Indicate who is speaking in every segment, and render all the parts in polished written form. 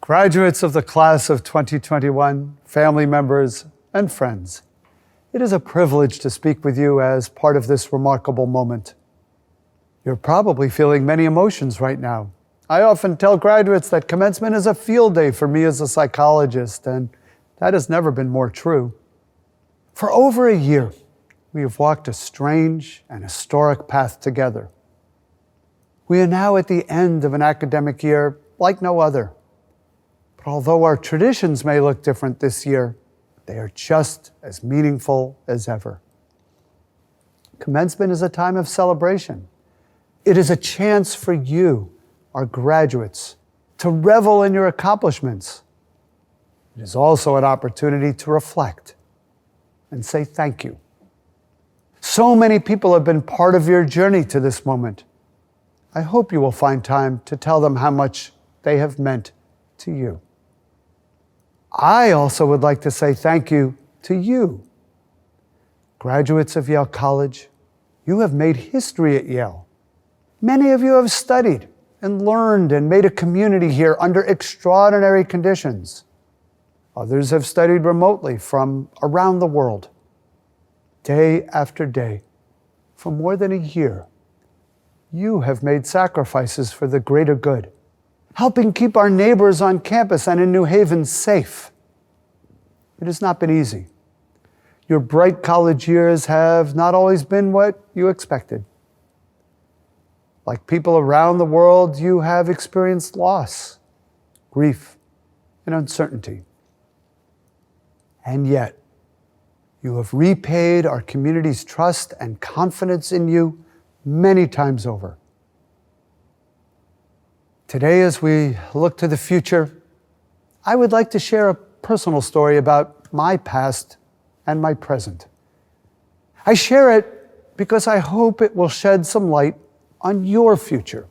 Speaker 1: Graduates of the class of 2021, family members, and friends, it is a privilege to speak with you as part of this remarkable moment. You're probably feeling many emotions right now. I often tell graduates that commencement is a field day for me as a psychologist, and that has never been more true. For over a year, we have walked a strange and historic path together. We are now at the end of an academic year like no other. But although our traditions may look different this year, they are just as meaningful as ever. Commencement is a time of celebration. It is a chance for you, our graduates, to revel in your accomplishments. It is also an opportunity to reflect and say thank you. So many people have been part of your journey to this moment. I hope you will find time to tell them how much they have meant to you. I also would like to say thank you to you. Graduates of Yale College, you have made history at Yale. Many of you have studied and learned and made a community here under extraordinary conditions. Others have studied remotely from around the world. Day after day, for more than a year, you have made sacrifices for the greater good, helping keep our neighbors on campus and in New Haven safe. It has not been easy. Your bright college years have not always been what you expected. Like people around the world, you have experienced loss, grief, and uncertainty. And yet, you have repaid our community's trust and confidence in you many times over. Today, as we look to the future, I would like to share a personal story about my past and my present. I share it because I hope it will shed some light on your future.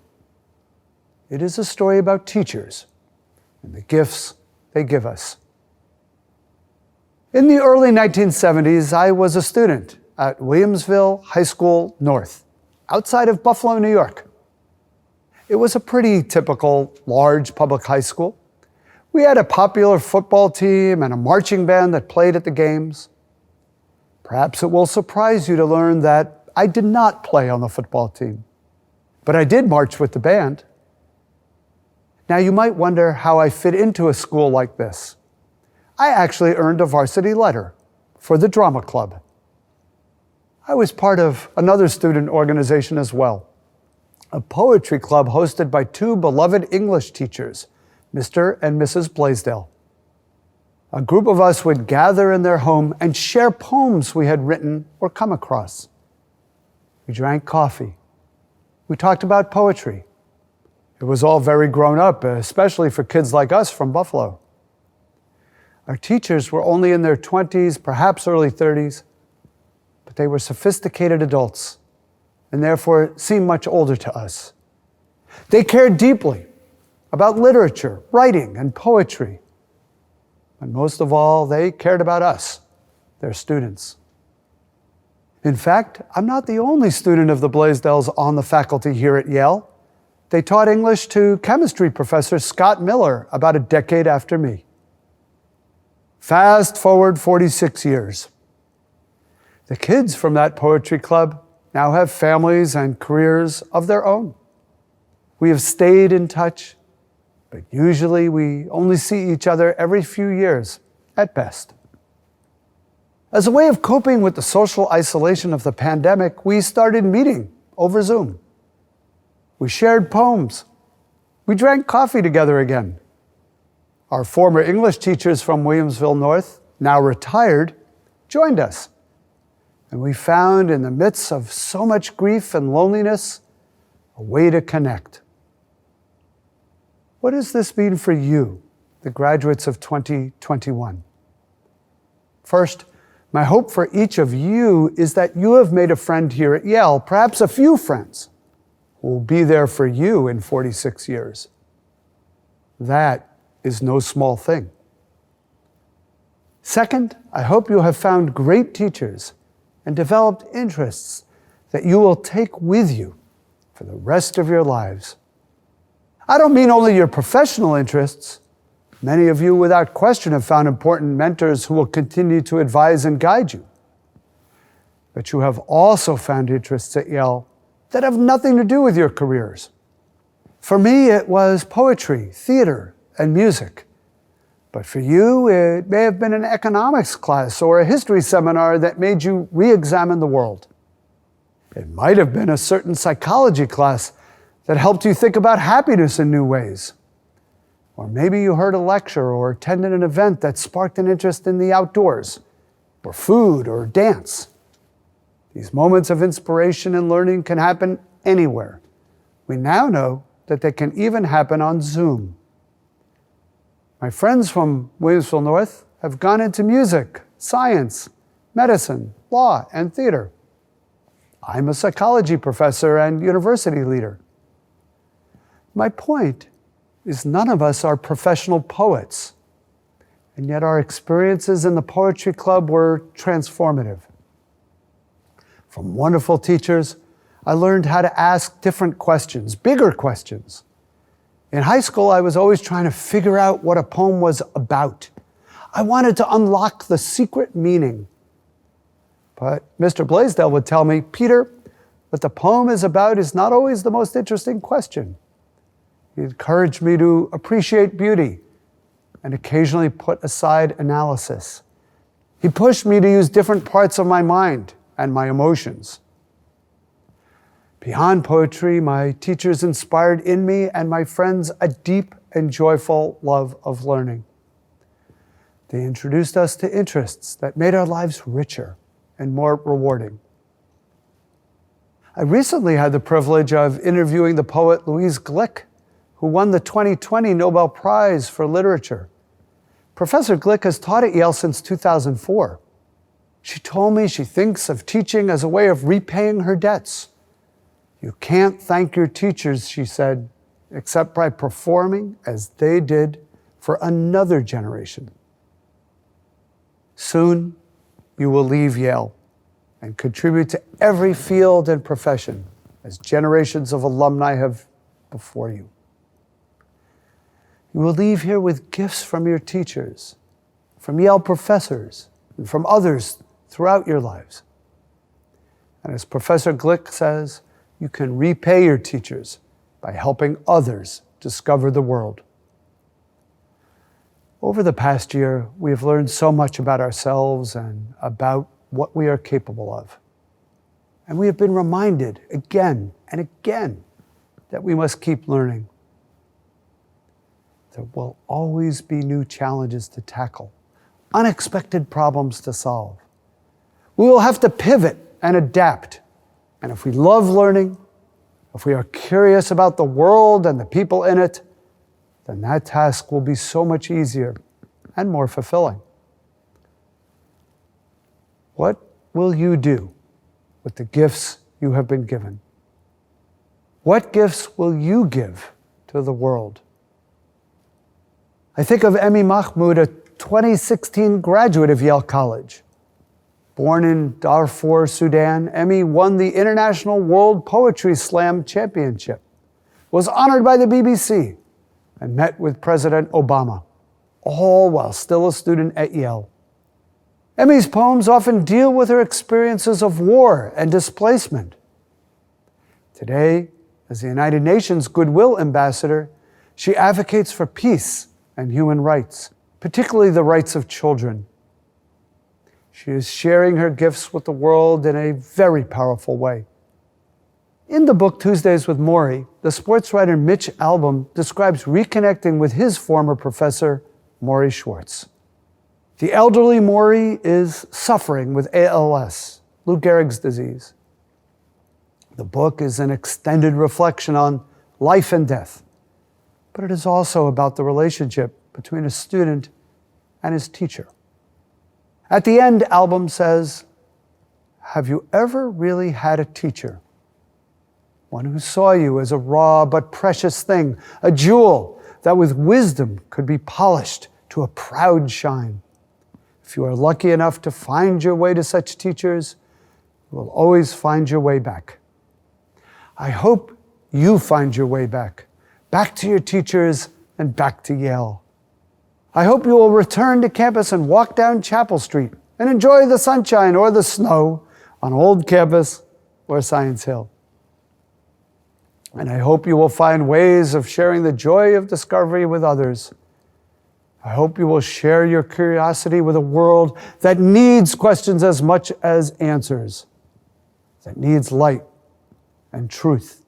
Speaker 1: It is a story about teachers and the gifts they give us. In the early 1970s, I was a student at Williamsville High School North, outside of Buffalo, New York. It was a pretty typical large public high school. We had a popular football team and a marching band that played at the games. Perhaps it will surprise you to learn that I did not play on the football team, but I did march with the band. Now you might wonder how I fit into a school like this. I actually earned a varsity letter for the drama club. I was part of another student organization as well, a poetry club hosted by two beloved English teachers, Mr. and Mrs. Blaisdell. A group of us would gather in their home and share poems we had written or come across. We drank coffee. We talked about poetry. It was all very grown up, especially for kids like us from Buffalo. Our teachers were only in their 20s, perhaps early 30s, but they were sophisticated adults and therefore seemed much older to us. They cared deeply about literature, writing, and poetry. And most of all, they cared about us, their students. In fact, I'm not the only student of the Blaisdells on the faculty here at Yale. They taught English to chemistry professor Scott Miller about a decade after me. Fast forward 46 years. The kids from that poetry club now have families and careers of their own. We have stayed in touch, but usually we only see each other every few years at best. As a way of coping with the social isolation of the pandemic, we started meeting over Zoom. We shared poems. We drank coffee together again. Our former English teachers from Williamsville North, now retired, joined us. And we found in the midst of so much grief and loneliness, a way to connect. What does this mean for you, the graduates of 2021? First, my hope for each of you is that you have made a friend here at Yale, perhaps a few friends, who will be there for you in 46 years. That is no small thing. Second, I hope you have found great teachers and developed interests that you will take with you for the rest of your lives. I don't mean only your professional interests, Many of you, without question, have found important mentors who will continue to advise and guide you. But you have also found interests at Yale that have nothing to do with your careers. For me, it was poetry, theater, and music. But for you, it may have been an economics class or a history seminar that made you re-examine the world. It might have been a certain psychology class that helped you think about happiness in new ways. Or maybe you heard a lecture or attended an event that sparked an interest in the outdoors, or food, or dance. These moments of inspiration and learning can happen anywhere. We now know that they can even happen on Zoom. My friends from Williamsville North have gone into music, science, medicine, law, and theater. I'm a psychology professor and university leader. My point is none of us are professional poets, and yet our experiences in the poetry club were transformative. From wonderful teachers, I learned how to ask different questions, bigger questions. In high school, I was always trying to figure out what a poem was about. I wanted to unlock the secret meaning. But Mr. Blaisdell would tell me, Peter, what the poem is about is not always the most interesting question. He encouraged me to appreciate beauty and occasionally put aside analysis. He pushed me to use different parts of my mind and my emotions. Beyond poetry, my teachers inspired in me and my friends a deep and joyful love of learning. They introduced us to interests that made our lives richer and more rewarding. I recently had the privilege of interviewing the poet Louise Glück, who won the 2020 Nobel Prize for Literature. Professor Glück has taught at Yale since 2004. She told me she thinks of teaching as a way of repaying her debts. You can't thank your teachers, she said, except by performing as they did for another generation. Soon, you will leave Yale and contribute to every field and profession as generations of alumni have before you. You will leave here with gifts from your teachers, from Yale professors, and from others throughout your lives. And as Professor Glück says, you can repay your teachers by helping others discover the world. Over the past year, we have learned so much about ourselves and about what we are capable of. And we have been reminded again and again that we must keep learning. There will always be new challenges to tackle, unexpected problems to solve. We will have to pivot and adapt. And if we love learning, if we are curious about the world and the people in it, then that task will be so much easier and more fulfilling. What will you do with the gifts you have been given? What gifts will you give to the world? I think of Emmy Mahmoud, a 2016 graduate of Yale College. Born in Darfur, Sudan, Emmy won the International World Poetry Slam Championship, was honored by the BBC, and met with President Obama, all while still a student at Yale. Emmy's poems often deal with her experiences of war and displacement. Today, as the United Nations Goodwill Ambassador, she advocates for peace and human rights, particularly the rights of children. She is sharing her gifts with the world in a very powerful way. In the book Tuesdays with Morrie, the sports writer Mitch Albom describes reconnecting with his former professor, Morrie Schwartz. The elderly Morrie is suffering with ALS, Lou Gehrig's disease. The book is an extended reflection on life and death, but it is also about the relationship between a student and his teacher. At the end, Albom says, have you ever really had a teacher? One who saw you as a raw but precious thing, a jewel that with wisdom could be polished to a proud shine. If you are lucky enough to find your way to such teachers, you will always find your way back. I hope you find your way back to your teachers and back to Yale. I hope you will return to campus and walk down Chapel Street and enjoy the sunshine or the snow on Old Campus or Science Hill. And I hope you will find ways of sharing the joy of discovery with others. I hope you will share your curiosity with a world that needs questions as much as answers, that needs light and truth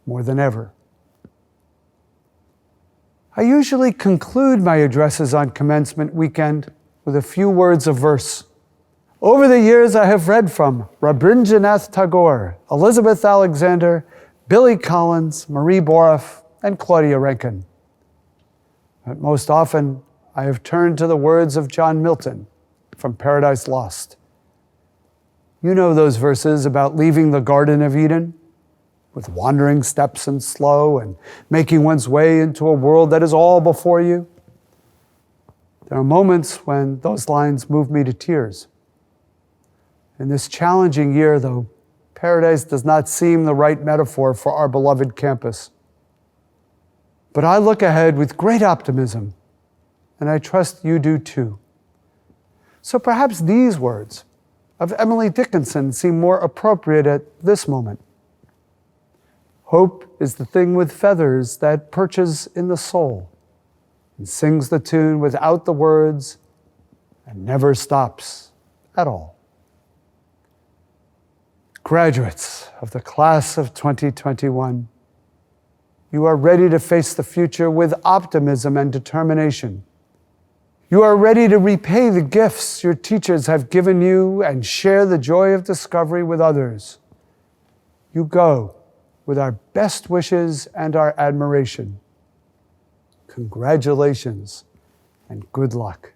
Speaker 1: more than ever. I usually conclude my addresses on commencement weekend with a few words of verse. Over the years, I have read from Rabindranath Tagore, Elizabeth Alexander, Billy Collins, Marie Boroff, and Claudia Rankine. But most often, I have turned to the words of John Milton from Paradise Lost. You know those verses about leaving the Garden of Eden with wandering steps and slow and making one's way into a world that is all before you. There are moments when those lines move me to tears. In this challenging year, though, paradise does not seem the right metaphor for our beloved campus. But I look ahead with great optimism, and I trust you do too. So perhaps these words of Emily Dickinson seem more appropriate at this moment. Hope is the thing with feathers that perches in the soul and sings the tune without the words and never stops at all. Graduates of the class of 2021, you are ready to face the future with optimism and determination. You are ready to repay the gifts your teachers have given you and share the joy of discovery with others. You go with our best wishes and our admiration. Congratulations and good luck.